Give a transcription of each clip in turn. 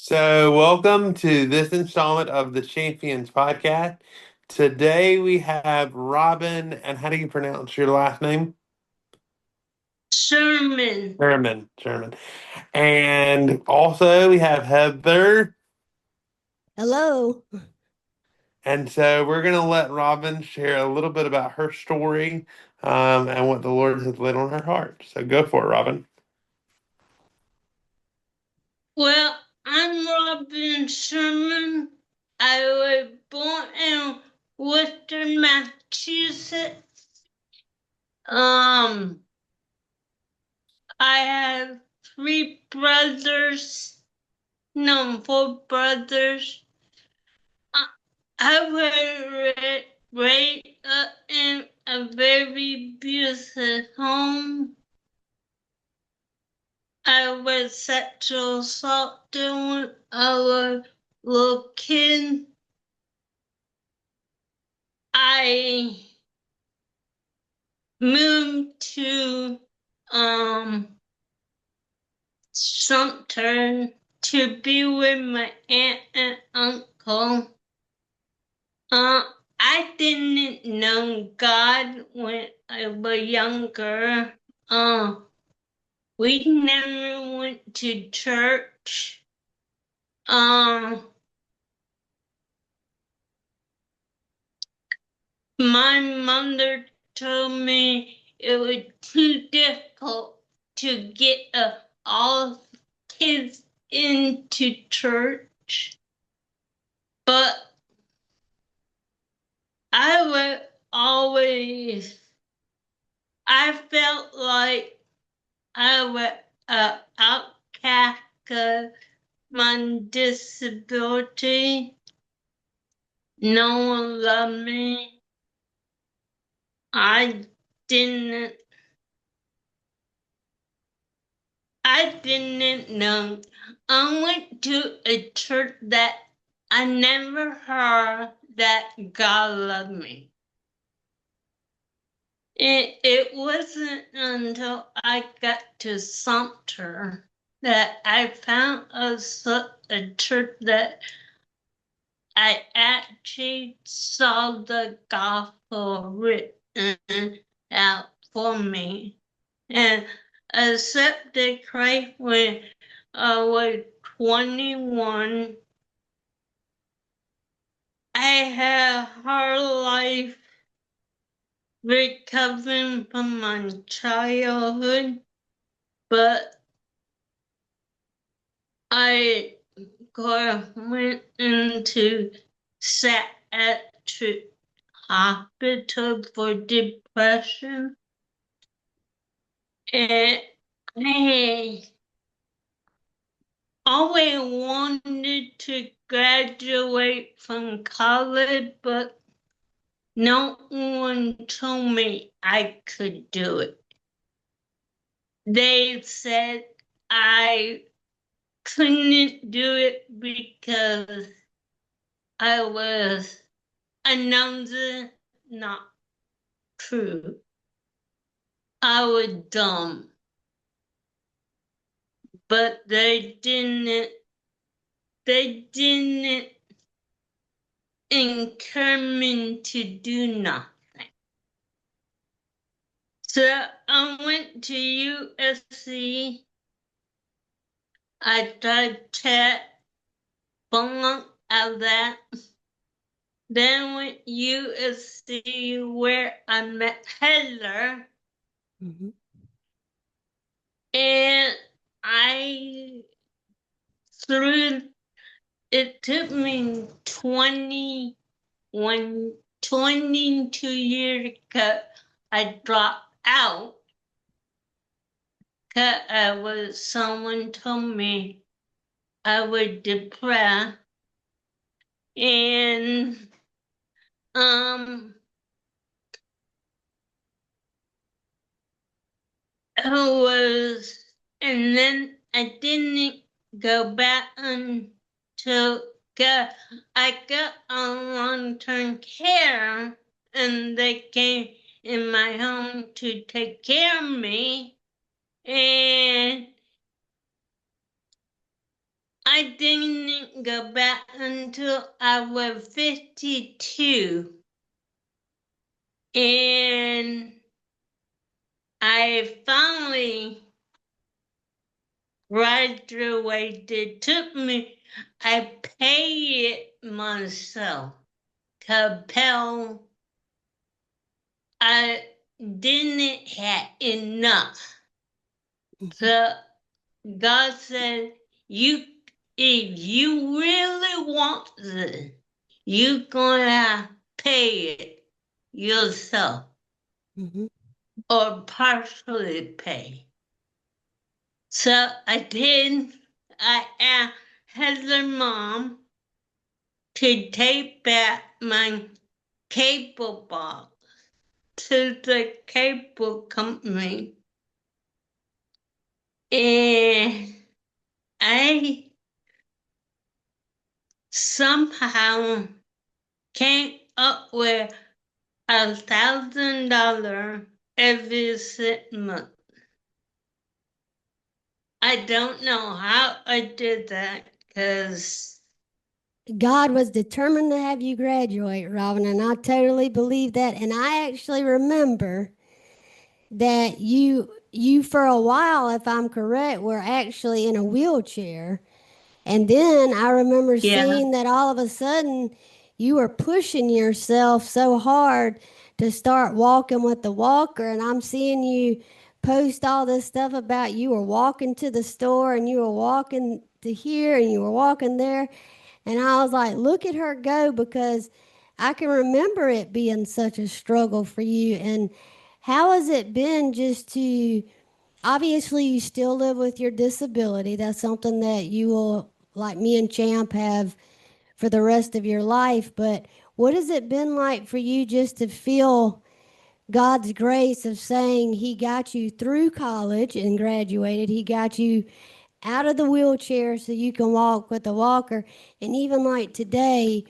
So, welcome to this installment of the Champions podcast. Today we have Robin, and how do you pronounce your last name? Sherman. Sherman. And also we have Heather. Hello. And so we're going to let Robin share a little bit about her story and what the Lord has laid on her heart. So, go for it, Robin. Well, I'm Robin Sherman. I was born in Worcester, Massachusetts. I have three brothers. No, four brothers. I was raised up in a very beautiful home. I was sexual assaulted when I was a little kid. I moved to Sumter to be with my aunt and uncle. I didn't know God when I was younger. We never went to church. My mother told me it was too difficult to get all kids into church, but I felt like I was an outcast of my disability. No one loved me. I didn't I didn't know. I went to a church that I never heard that God loved me. It wasn't until I got to Sumter that I found a church that I actually saw the gospel written out for me. And accepted Christ when I was 21. I had a hard life recovering from my childhood, but I went into psychiatric hospital for depression, and I always wanted to graduate from college, but no one told me I could do it. They said I couldn't do it because I was another not true. I was dumb. But they didn't encourage me to do nothing. So I went to USC. I tried to bunk out that. Then went USC where I met Heather. Mm-hmm. And I through it took me 22 years because I dropped out because someone told me I was depressed, and I was, and then I didn't go back until I got on long-term care, and they came in my home to take care of me, and I didn't go back until I was 52. And I finally graduated. Took me, I paid it myself. Compel, I didn't have enough. So God said, if you really want this, you're gonna pay it yourself Mm-hmm. or partially pay. So I did. I asked Heather's mom to take back my cable box to the cable company. And I somehow came up with $1,000 every 6 months. I don't know how I did that because God was determined to have you graduate, Robin, and I totally believe that. And I actually remember that you for a while, if I'm correct, were actually in a wheelchair. And then I remember yeah, seeing that all of a sudden you were pushing yourself so hard to start walking with the walker. And I'm seeing you post all this stuff about you were walking to the store and you were walking to here and you were walking there. And I was like, look at her go, because I can remember it being such a struggle for you. And how has it been just to, obviously, you still live with your disability? That's something that you will, like me and Champ, have for the rest of your life. But what has it been like for you just to feel God's grace of saying He got you through college and graduated? He got you out of the wheelchair so you can walk with a walker. And even like today,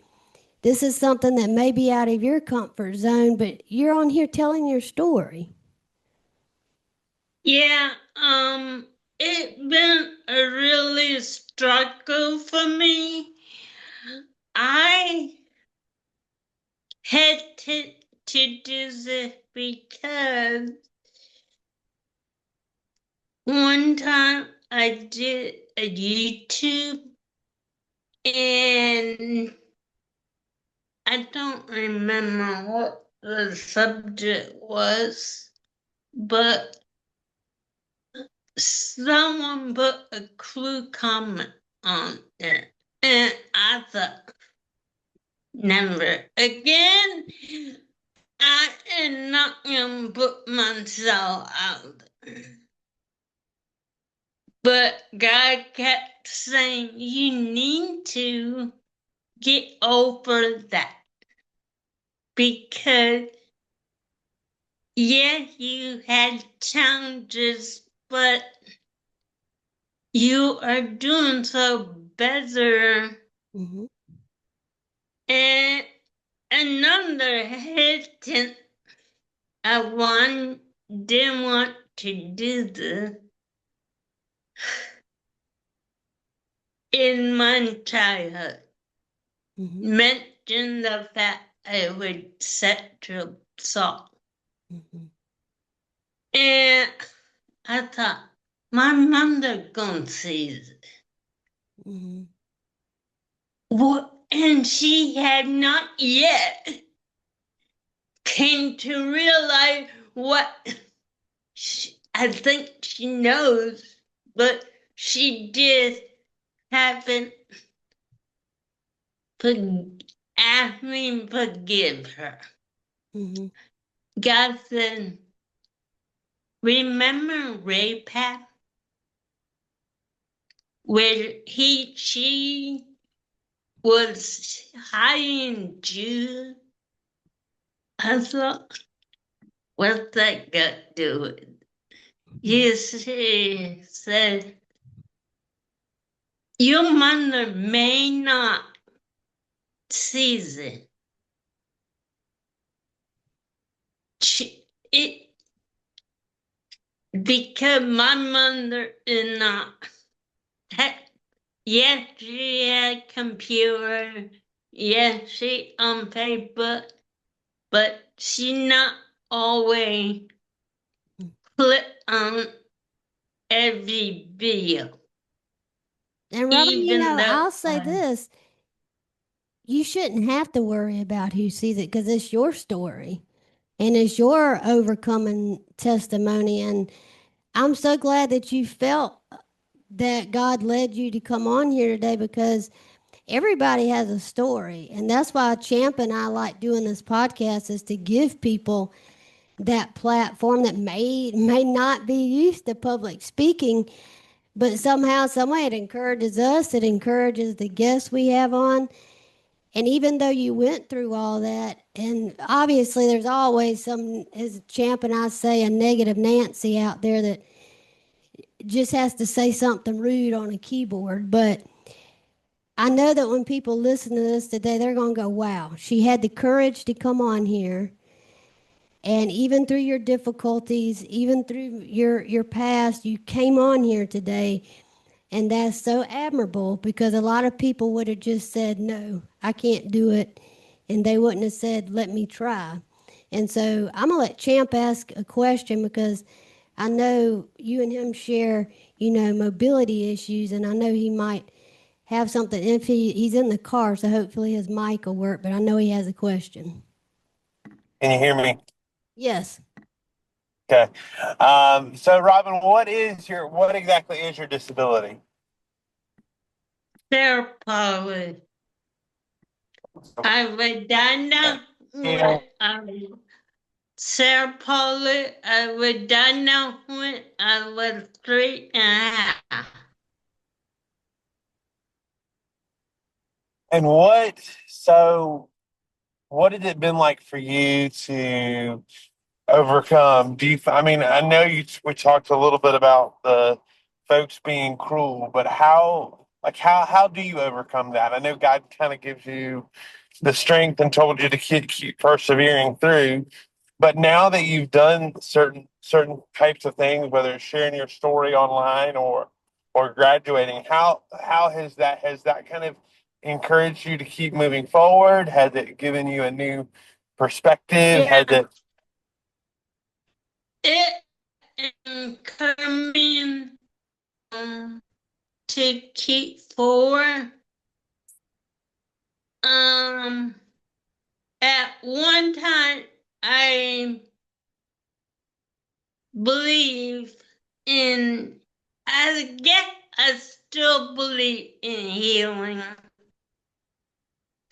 this is something that may be out of your comfort zone, but you're on here telling your story. yeah, it's been a really struggle for me. I had to do this because one time I did a YouTube and I don't remember what the subject was, but someone put a clue comment on it. And I thought, never again. I am not gonna put myself out there. But God kept saying, you need to get over that. Because, yeah, you had challenges, but you are doing so better. Mm-hmm. And another hesitant, didn't want to do this in my childhood. Mm-hmm. Mention the fact I would sexual assault. Mm-hmm. And I thought, my mother gonna see it. Mm-hmm. What? And she had not yet came to realize what I think she knows, but she did haven't asked me to forgive her. Mm-hmm. God said, remember Ray Pat? Where she was hiring Jews? I thought, what's that got to do with it? He said, your mother may not see it. It because my mother is not Yes, she had computer. Yes, she on Facebook, but she not always click on every video. And Robin, Even though I'll say this, you shouldn't have to worry about who sees it because it's your story and it's your overcoming testimony. And I'm so glad that you felt that God led you to come on here today because everybody has a story. And that's why Champ and I like doing this podcast is to give people that platform that may not be used to public speaking, but somehow, some way it encourages us, it encourages the guests we have on. And even though you went through all that, and obviously there's always some, as Champ and I say, a negative Nancy out there that just has to say something rude on a keyboard. But I know that when people listen to this today, they're going to go, wow, she had the courage to come on here. And even through your difficulties, even through your past, you came on here today. And that's so admirable because a lot of people would have just said, no, I can't do it. And they wouldn't have said, let me try. And so I'm going to let Champ ask a question because I know you and him share, mobility issues. And I know he might have something. If he's in the car, so hopefully his mic will work. But I know he has a question. Can you hear me? Yes. Okay. So Robin, what exactly is your disability? cerebral. I was diagnosed Yeah. with cerebral. I was diagnosed when I was 3.5. And what has it been like for you to overcome? I mean, I know we talked a little bit about the folks being cruel, but how do you overcome that? I know God kind of gives you the strength and told you to keep persevering through. But now that you've done certain types of things, whether it's sharing your story online or graduating, how has that kind of encouraged you to keep moving forward? Has it given you a new perspective? Yeah, Has it it encouraged me to keep forward. Um, at one time, I believe in, I guess I still believe in healing.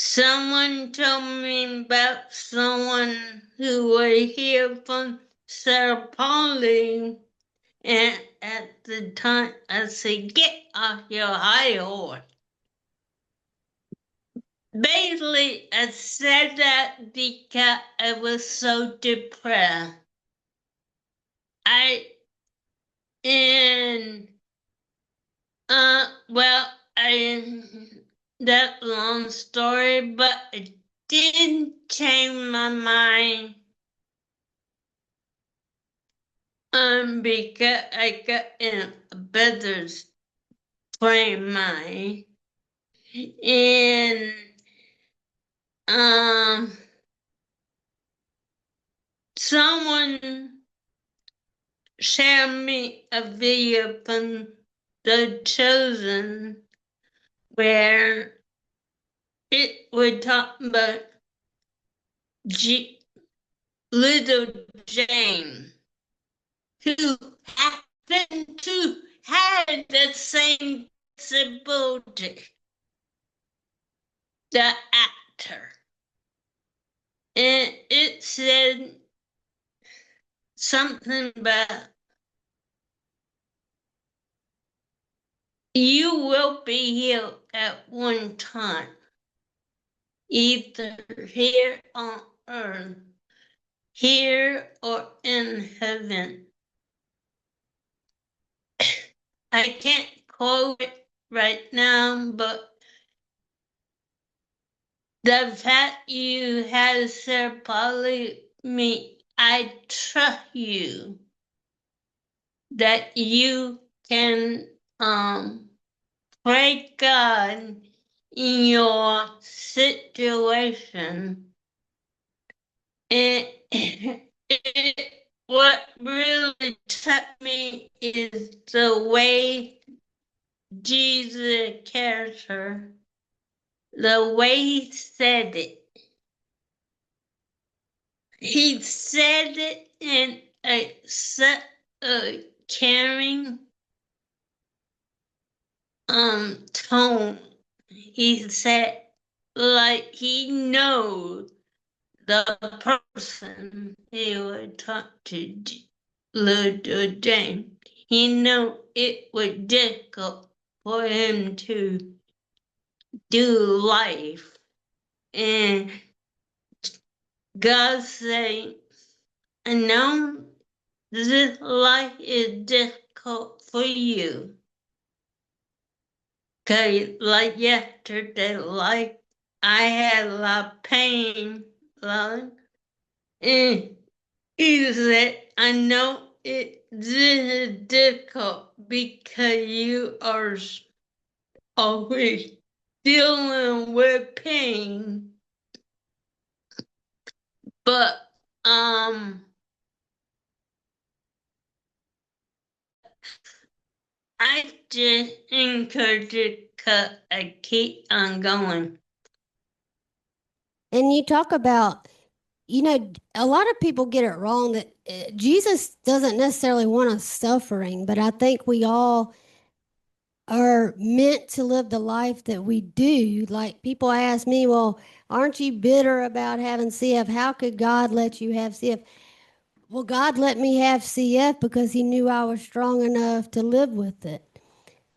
Someone told me about someone who was healed from cerebral, and at the time I said, "Get off your high horse." Basically, I said that because I was so depressed. I and well, I that long story, but it didn't change my mind. Because I got in a better frame of mind, and um, someone shared me a video from The Chosen where it would talk about little Jane, who happened to have the same disability, the actor. And it said something about you will be healed at one time, either here on earth, here or in heaven. I can't quote it right now, but the fact you have cerebral me, I trust you that you can pray God in your situation. And what really touched me is the way Jesus cares her, the way he said it. He said it in such a caring tone. He said like he knows the person he would talk to, little James. He knew it was difficult for him to do life, and God said, "I know this life is difficult for you." Cause like yesterday, like I had a lot of pain, like, and he said, "I know this is difficult because you are always dealing with pain, but I just encourage you to keep on going." And you talk about, a lot of people get it wrong that Jesus doesn't necessarily want us suffering, but I think we all are meant to live the life that we do. Like people ask me, well, aren't you bitter about having CF? How could God let you have CF? Well, God let me have CF because he knew I was strong enough to live with it.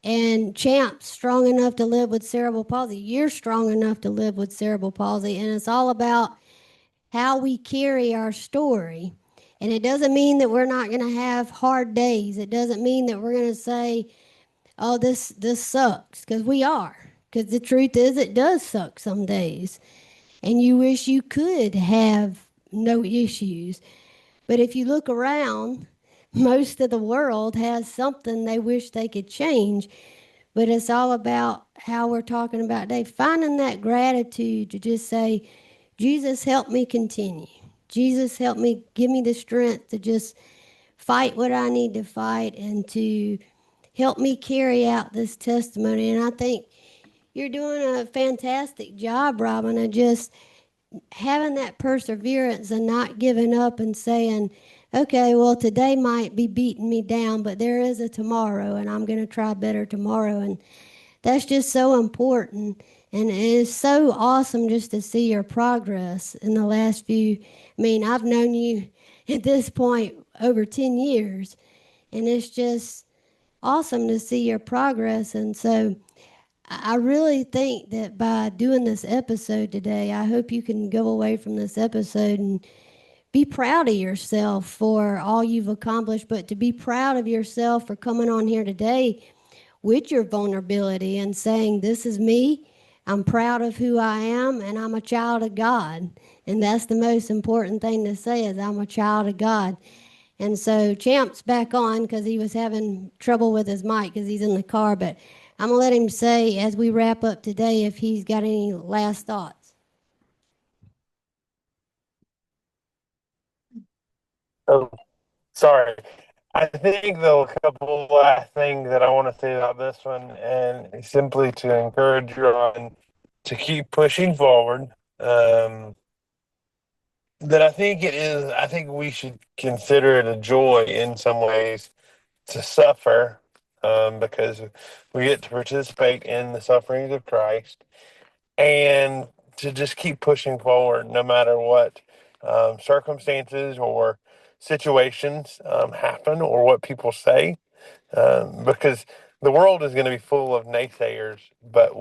And Champ's strong enough to live with cerebral palsy. You're strong enough to live with cerebral palsy. And it's all about how we carry our story. And it doesn't mean that we're not going to have hard days. It doesn't mean that we're going to say, oh, this sucks, because we are. Because the truth is, it does suck some days. And you wish you could have no issues. But if you look around, most of the world has something they wish they could change. But it's all about how we're talking about today. Finding that gratitude to just say, Jesus, help me continue. Jesus, help me, give me the strength to just fight what I need to fight and to help me carry out this testimony. And I think you're doing a fantastic job, Robin, of just having that perseverance and not giving up and saying, okay, well, today might be beating me down, but there is a tomorrow, and I'm going to try better tomorrow. And that's just so important. And it's so awesome just to see your progress in the last few. I mean, I've known you at this point over 10 years, and it's just awesome to see your progress. And so I really think that by doing this episode today, I hope you can go away from this episode and be proud of yourself for all you've accomplished, but to be proud of yourself for coming on here today with your vulnerability and saying, this is me. I'm proud of who I am, and I'm a child of God. And that's the most important thing to say is I'm a child of God. And so Champ's back on because he was having trouble with his mic because he's in the car. But I'm going to let him say as we wrap up today if he's got any last thoughts. Oh, sorry. I think though a couple last things that I want to say about this one, and simply to encourage you on to keep pushing forward. That I think it is. I think we should consider it a joy in some ways to suffer, because we get to participate in the sufferings of Christ, and to just keep pushing forward no matter what circumstances or situations happen or what people say, because the world is going to be full of naysayers, but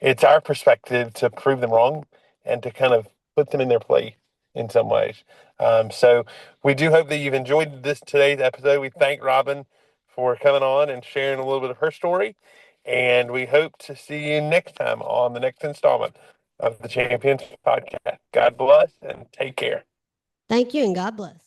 it's our perspective to prove them wrong and to kind of put them in their place in some ways. So we do hope that you've enjoyed today's episode. We thank Robin for coming on and sharing a little bit of her story, and we hope to see you next time on the next installment of the Champions Podcast. God bless and take care. Thank you, and God bless.